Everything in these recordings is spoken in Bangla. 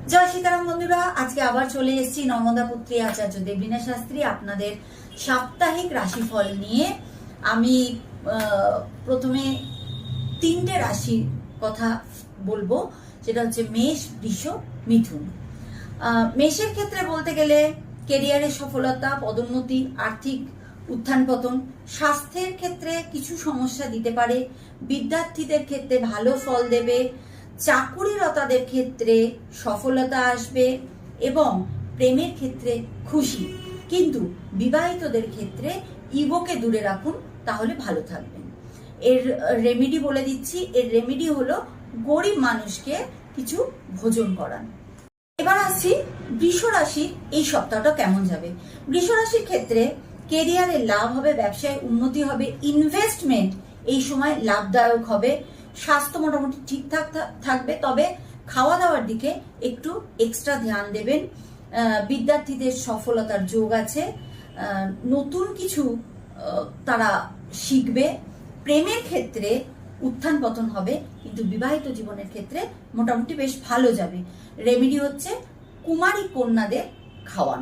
জয় সীতারাম বন্ধুরা, আজকে আবার চলে এসেছি নর্মদা পুত্রী আচার্য দেবলীনা শাস্ত্রী আপনাদের সাপ্তাহিক রাশিফল নিয়ে। আমি প্রথমে তিনটে রাশির কথা বলবো, সেটা হচ্ছে মেষ, বৃষ, মিথুন। মেষের ক্ষেত্রে বলতে গেলে কেরিয়ারের সফলতা, পদোন্নতি, আর্থিক উত্থান পতন। স্বাস্থ্যের ক্ষেত্রে কিছু সমস্যা দিতে পারে, বিদ্যার্থীদের ক্ষেত্রে ভালো ফল দেবে, চাকুরিরতাদের ক্ষেত্রে সফলতা আসবে এবং প্রেমের ক্ষেত্রে খুশি। কিন্তু বিবাহিতদের ক্ষেত্রে ইগোকে দূরে রাখুন, তাহলে ভালো থাকবেন। এর রেমেডি বলে দিচ্ছি। এর রেমেডি হলো গরিব মানুষকে কিছু ভোজন করান। এবার আসছি বৃষ রাশির এই সপ্তাহটা কেমন যাবে। বৃষ রাশির ক্ষেত্রে কেরিয়ারে লাভ হবে, ব্যবসায় উন্নতি হবে, ইনভেস্টমেন্ট এই সময় লাভদায়ক হবে। স্বাস্থ্য মোটামুটি ঠিকঠাক থাকবে, তবে খাওয়া দাওয়ার দিকে একটু এক্সট্রা ধ্যান দেবেন। বিদ্যার্থীদের সফলতার যোগ আছে, নতুন কিছু তারা শিখবে। প্রেমের ক্ষেত্রে উত্থান পতন হবে, কিন্তু বিবাহিত জীবনের ক্ষেত্রে মোটামুটি বেশ ভালো যাবে। রেমেডি হচ্ছে কুমারী কন্যাদের খাওয়ান।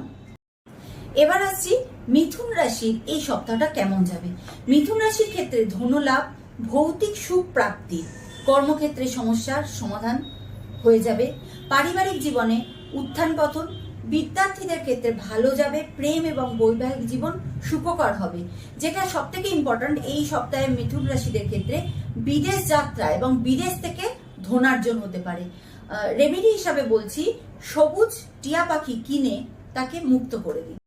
এবার আসছি মিথুন রাশির এই সপ্তাহটা কেমন যাবে। মিথুন রাশির ক্ষেত্রে ধনলাভ, ভৌতিক সুখ প্রাপ্তি, কর্মক্ষেত্রে সমস্যার সমাধান হয়ে যাবে। পারিবারিক জীবনে উত্থান পতন, বিদ্যার্থীদের ক্ষেত্রে ভালো যাবে। প্রেম এবং বৈবাহিক জীবন সুখকর হবে। যেটা সব থেকে ইম্পর্টেন্ট এই সপ্তাহে মিথুন রাশিদের ক্ষেত্রে বিদেশ যাত্রা এবং বিদেশ থেকে ধনার্জন হতে পারে। রেমেডি হিসাবে বলছি, সবুজ টিয়া পাখি কিনে তাকে মুক্ত করে দিন।